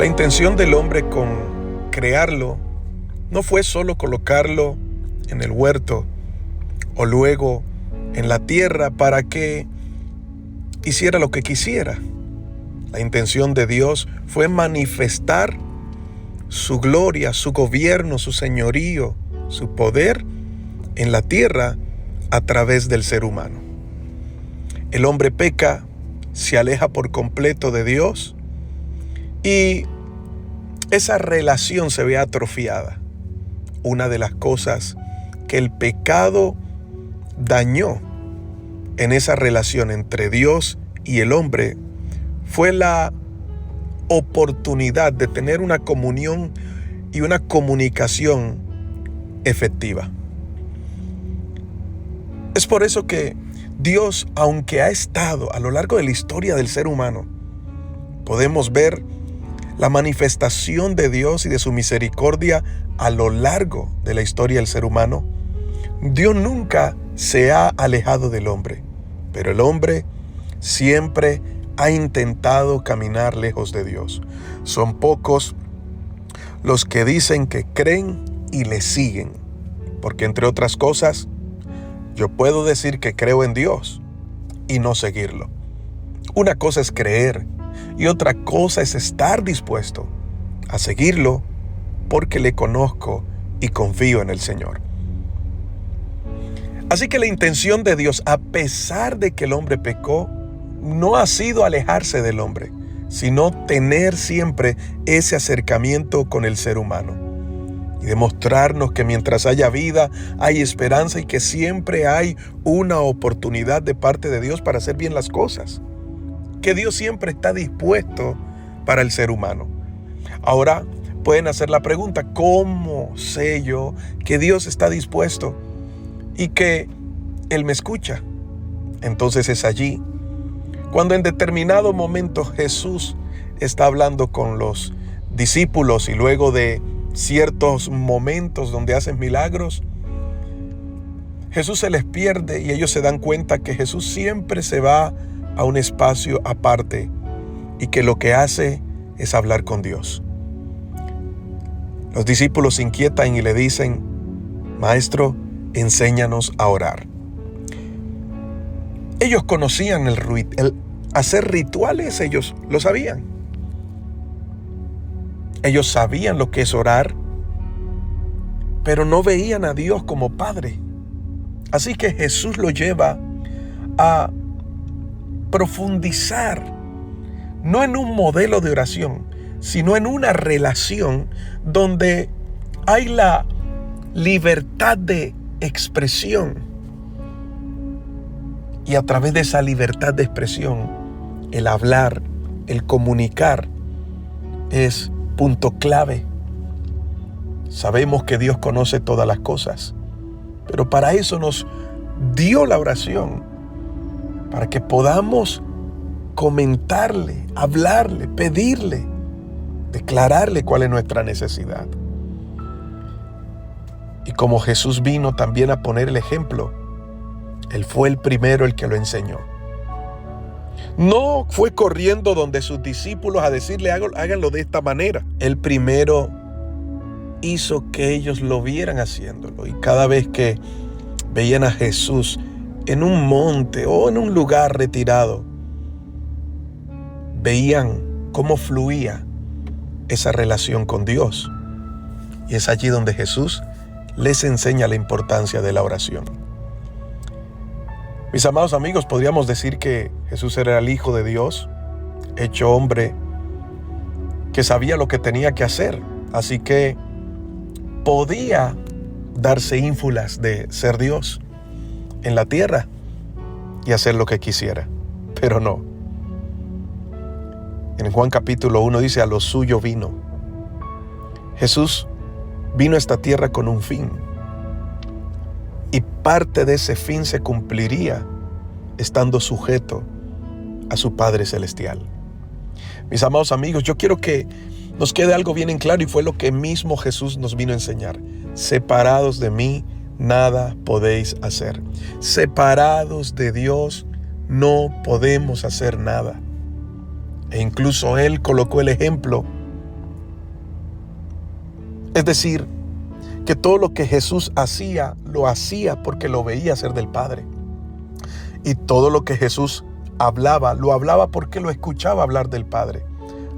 La intención del hombre con crearlo no fue solo colocarlo en el huerto o luego en la tierra para que hiciera lo que quisiera. La intención de Dios fue manifestar su gloria, su gobierno, su señorío, su poder en la tierra a través del ser humano. El hombre peca, se aleja por completo de Dios y esa relación se ve atrofiada. Una de las cosas que el pecado dañó en esa relación entre Dios y el hombre fue la oportunidad de tener una comunión y una comunicación efectiva. Es por eso que Dios, aunque ha estado a lo largo de la historia del ser humano, podemos ver la manifestación de Dios y de su misericordia a lo largo de la historia del ser humano. Dios nunca se ha alejado del hombre, pero el hombre siempre ha intentado caminar lejos de Dios. Son pocos los que dicen que creen y le siguen, porque entre otras cosas, yo puedo decir que creo en Dios y no seguirlo. Una cosa es creer y otra cosa es estar dispuesto a seguirlo porque le conozco y confío en el Señor. Así que la intención de Dios, a pesar de que el hombre pecó, no ha sido alejarse del hombre, sino tener siempre ese acercamiento con el ser humano. Y demostrarnos que mientras haya vida, hay esperanza y que siempre hay una oportunidad de parte de Dios para hacer bien las cosas. Que Dios siempre está dispuesto para el ser humano. Ahora pueden hacer la pregunta, ¿cómo sé yo que Dios está dispuesto y que Él me escucha? Entonces es allí cuando en determinado momento Jesús está hablando con los discípulos y luego de ciertos momentos donde hacen milagros, Jesús se les pierde y ellos se dan cuenta que Jesús siempre se va a un espacio aparte y que lo que hace es hablar con Dios. Los discípulos se inquietan y le dicen, Maestro, enséñanos a orar. Ellos conocían el hacer rituales, ellos lo sabían. Ellos sabían lo que es orar, pero no veían a Dios como Padre. Así que Jesús lo lleva a profundizar, no en un modelo de oración, sino en una relación donde hay la libertad de expresión. Y a través de esa libertad de expresión, el hablar, el comunicar, es punto clave. Sabemos que Dios conoce todas las cosas, pero para eso nos dio la oración, para que podamos comentarle, hablarle, pedirle, declararle cuál es nuestra necesidad. Y como Jesús vino también a poner el ejemplo, Él fue el primero el que lo enseñó. No fue corriendo donde sus discípulos a decirle háganlo de esta manera. Él primero hizo que ellos lo vieran haciéndolo. Y cada vez que veían a Jesús en un monte o en un lugar retirado, veían cómo fluía esa relación con Dios. Y es allí donde Jesús les enseña la importancia de la oración. Mis amados amigos, podríamos decir que Jesús era el Hijo de Dios, hecho hombre, que sabía lo que tenía que hacer. Así que podía darse ínfulas de ser Dios en la tierra y hacer lo que quisiera, pero no. En Juan capítulo 1 dice, a lo suyo vino. Jesús vino a esta tierra con un fin. Y parte de ese fin se cumpliría estando sujeto a su Padre Celestial. Mis amados amigos, yo quiero que nos quede algo bien en claro y fue lo que mismo Jesús nos vino a enseñar. Separados de mí, nada podéis hacer. Separados de Dios, no podemos hacer nada. E incluso Él colocó el ejemplo Es decir, que todo lo que Jesús hacía, lo hacía porque lo veía hacer del Padre. Y todo lo que Jesús hablaba, lo hablaba porque lo escuchaba hablar del Padre.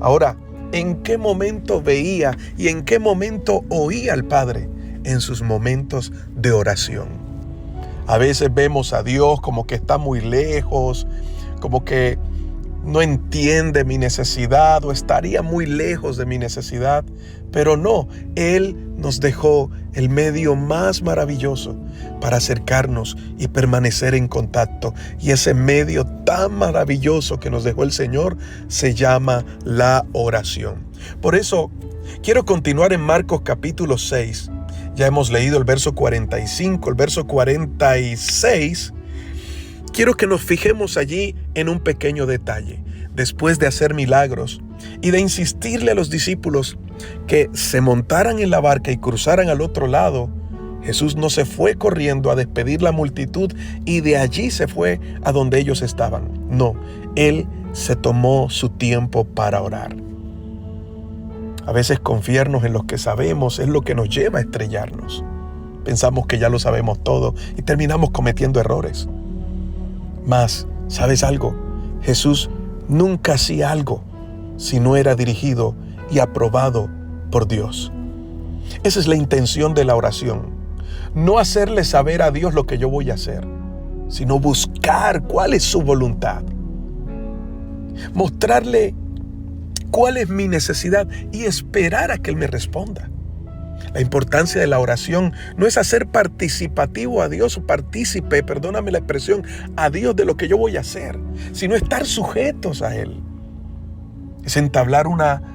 Ahora, ¿en qué momento veía y en qué momento oía al Padre? En sus momentos de oración. A veces vemos a Dios como que está muy lejos, como que no entiende mi necesidad o estaría muy lejos de mi necesidad, pero no, Él nos dejó el medio más maravilloso para acercarnos y permanecer en contacto. Y ese medio tan maravilloso que nos dejó el Señor se llama la oración. Por eso quiero continuar en Marcos capítulo 6. Ya hemos leído el verso 45, el verso 46. Quiero que nos fijemos allí en un pequeño detalle. Después de hacer milagros y de insistirle a los discípulos que se montaran en la barca y cruzaran al otro lado, Jesús no se fue corriendo a despedir la multitud y de allí se fue a donde ellos estaban. No, Él se tomó su tiempo para orar. A veces confiarnos en lo que sabemos es lo que nos lleva a estrellarnos. Pensamos que ya lo sabemos todo y terminamos cometiendo errores. Mas, ¿sabes algo? Jesús nunca hacía algo si no era dirigido y aprobado por Dios. Esa es la intención de la oración. No hacerle saber a Dios lo que yo voy a hacer, sino buscar cuál es su voluntad. Mostrarle cuál es mi necesidad y esperar a que Él me responda. La importancia de la oración no es hacer participativo a Dios, partícipe, perdóname la expresión, a Dios de lo que yo voy a hacer, sino estar sujetos a Él. Es entablar una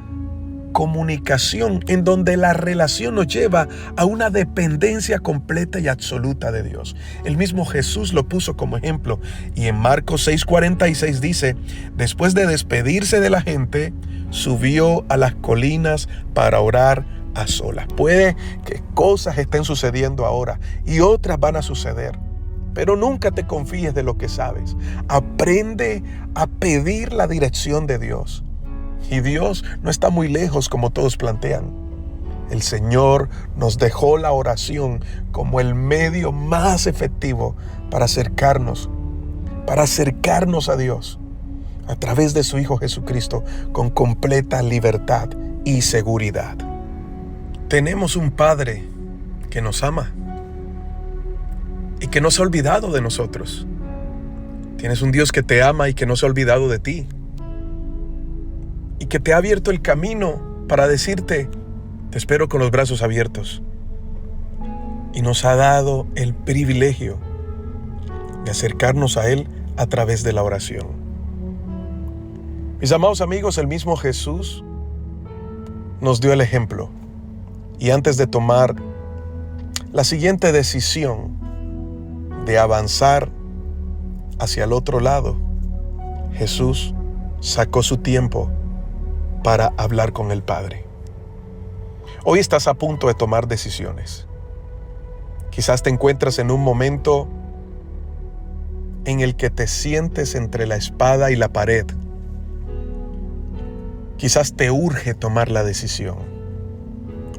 comunicación en donde la relación nos lleva a una dependencia completa y absoluta de Dios. El mismo Jesús lo puso como ejemplo y en Marcos 6:46 dice, después de despedirse de la gente, subió a las colinas para orar a solas. Puede que cosas estén sucediendo ahora y otras van a suceder, pero nunca te confíes de lo que sabes. Aprende a pedir la dirección de Dios. Y Dios no está muy lejos como todos plantean. El Señor nos dejó la oración como el medio más efectivo para acercarnos a Dios a través de su Hijo Jesucristo con completa libertad y seguridad. Tenemos un Padre que nos ama y que no se ha olvidado de nosotros. Tienes un Dios que te ama y que no se ha olvidado de ti. Y que te ha abierto el camino para decirte, te espero con los brazos abiertos. Y nos ha dado el privilegio de acercarnos a Él a través de la oración. Mis amados amigos, el mismo Jesús nos dio el ejemplo. Y antes de tomar la siguiente decisión de avanzar hacia el otro lado, Jesús sacó su tiempo para hablar con el Padre. Hoy estás a punto de tomar decisiones. Quizás te encuentras en un momento en el que te sientes entre la espada y la pared. Quizás te urge tomar la decisión.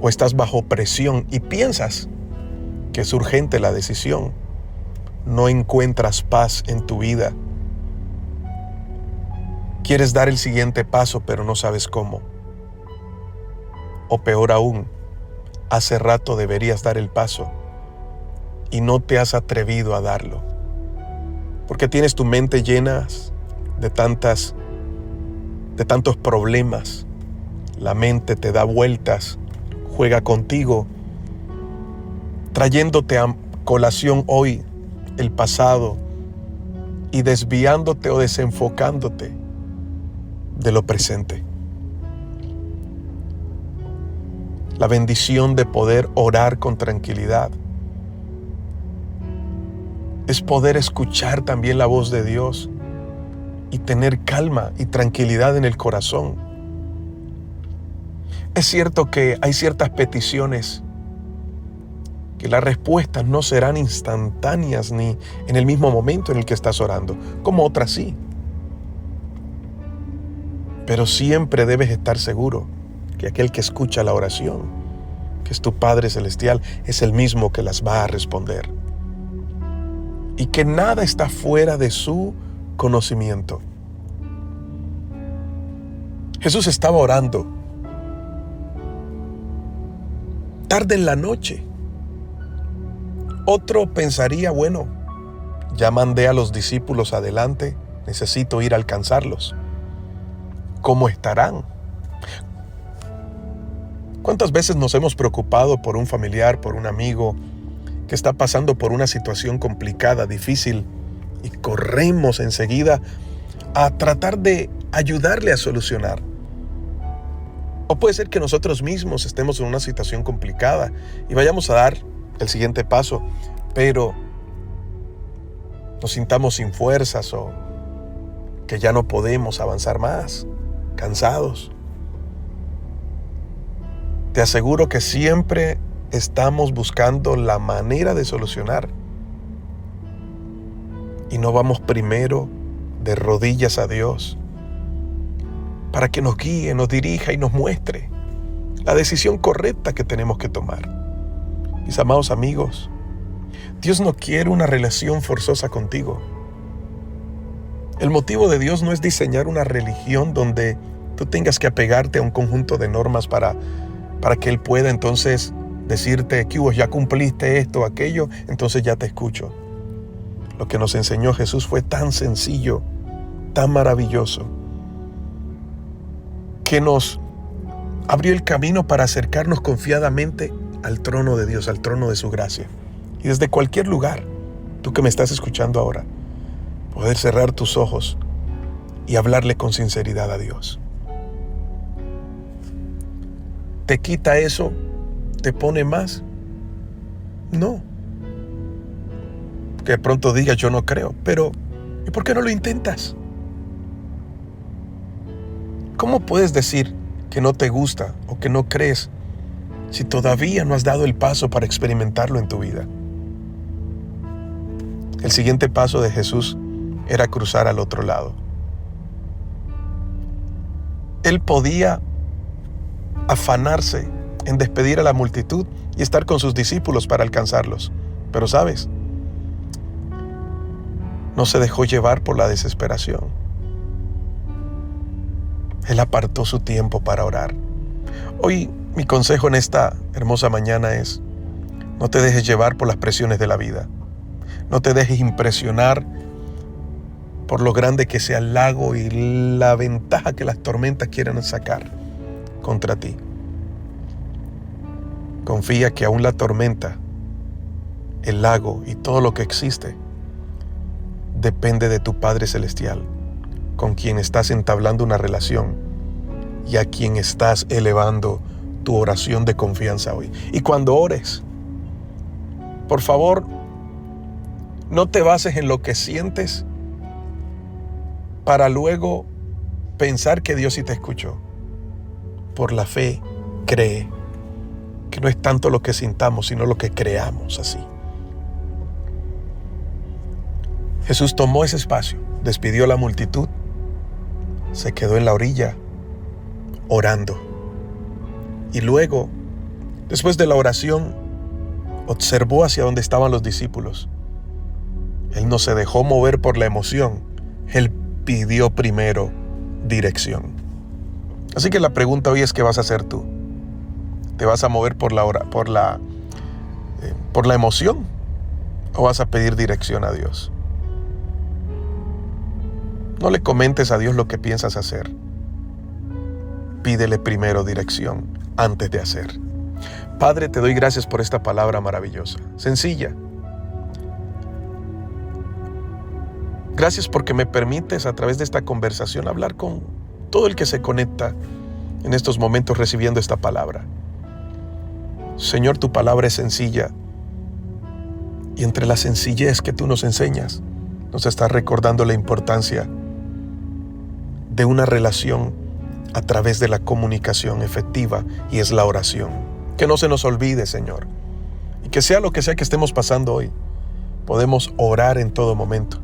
O estás bajo presión y piensas que es urgente la decisión. No encuentras paz en tu vida. Quieres dar el siguiente paso, pero no sabes cómo. O peor aún, hace rato deberías dar el paso y no te has atrevido a darlo. Porque tienes tu mente llena de tantos problemas. La mente te da vueltas, juega contigo, trayéndote a colación hoy el pasado y desviándote o desenfocándote de lo presente. La bendición de poder orar con tranquilidad es poder escuchar también la voz de Dios y tener calma y tranquilidad en el corazón. Es cierto que hay ciertas peticiones que las respuestas no serán instantáneas ni en el mismo momento en el que estás orando, como otras sí. Pero siempre debes estar seguro que aquel que escucha la oración que es tu Padre Celestial, es el mismo que las va a responder. Y que nada está fuera de su conocimiento. Jesús estaba orando tarde en la noche. Otro pensaría, bueno, ya mandé a los discípulos adelante, necesito ir a alcanzarlos. ¿Cómo estarán? ¿Cuántas veces nos hemos preocupado por un familiar, por un amigo que está pasando por una situación complicada, difícil, y corremos enseguida a tratar de ayudarle a solucionar? O puede ser que nosotros mismos estemos en una situación complicada y vayamos a dar el siguiente paso, pero nos sintamos sin fuerzas o que ya no podemos avanzar más, cansados. Te aseguro que siempre estamos buscando la manera de solucionar y no vamos primero de rodillas a Dios para que nos guíe, nos dirija y nos muestre la decisión correcta que tenemos que tomar. Mis amados amigos, Dios no quiere una relación forzosa contigo. El motivo de Dios no es diseñar una religión donde tú tengas que apegarte a un conjunto de normas para que Él pueda entonces decirte que ya cumpliste esto o aquello, entonces ya te escucho. Lo que nos enseñó Jesús fue tan sencillo, tan maravilloso, que nos abrió el camino para acercarnos confiadamente al trono de Dios, al trono de su gracia. Y desde cualquier lugar, tú que me estás escuchando ahora, poder cerrar tus ojos y hablarle con sinceridad a Dios. ¿Te quita eso? ¿Te pone más? No. Que de pronto digas, yo no creo, pero ¿y por qué no lo intentas? ¿Cómo puedes decir que no te gusta o que no crees si todavía no has dado el paso para experimentarlo en tu vida? El siguiente paso de Jesús era cruzar al otro lado. Él podía afanarse en despedir a la multitud y estar con sus discípulos para alcanzarlos. Pero ¿sabes? No se dejó llevar por la desesperación. Él apartó su tiempo para orar. Hoy mi consejo en esta hermosa mañana es: no te dejes llevar por las presiones de la vida. No te dejes impresionar por lo grande que sea el lago y la ventaja que las tormentas quieran sacar contra ti. Confía que aún la tormenta, el lago y todo lo que existe depende de tu Padre Celestial, con quien estás entablando una relación y a quien estás elevando tu oración de confianza hoy. Y cuando ores, por favor, no te bases en lo que sientes para luego pensar que Dios sí te escuchó. Por la fe, cree que no es tanto lo que sintamos, sino lo que creamos así. Jesús tomó ese espacio, despidió a la multitud, se quedó en la orilla orando. Y luego, después de la oración, observó hacia donde estaban los discípulos. Él no se dejó mover por la emoción. Él pidió primero dirección. Así que la pregunta hoy es: ¿qué vas a hacer tú? ¿Te vas a mover por la emoción o vas a pedir dirección a Dios? No le comentes a Dios lo que piensas hacer. Pídele primero dirección antes de hacer. Padre, te doy gracias por esta palabra maravillosa, sencilla. Gracias porque me permites a través de esta conversación hablar con todo el que se conecta en estos momentos recibiendo esta palabra. Señor, tu palabra es sencilla y entre la sencillez que tú nos enseñas, nos estás recordando la importancia de una relación a través de la comunicación efectiva, y es la oración. Que no se nos olvide, Señor, y que sea lo que sea que estemos pasando hoy, podemos orar en todo momento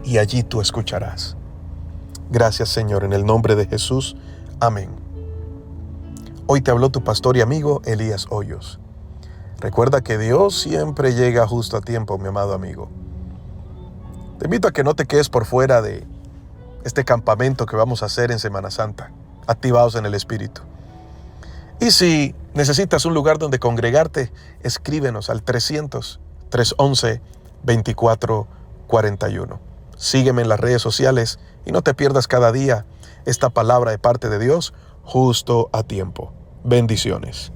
y allí tú escucharás. Gracias, Señor, en el nombre de Jesús. Amén. Hoy te habló tu pastor y amigo Elías Hoyos. Recuerda que Dios siempre llega justo a tiempo, mi amado amigo. Te invito a que no te quedes por fuera de este campamento que vamos a hacer en Semana Santa, activados en el Espíritu. Y si necesitas un lugar donde congregarte, escríbenos al 300-311-2441. Sígueme en las redes sociales y no te pierdas cada día esta palabra de parte de Dios justo a tiempo. Bendiciones.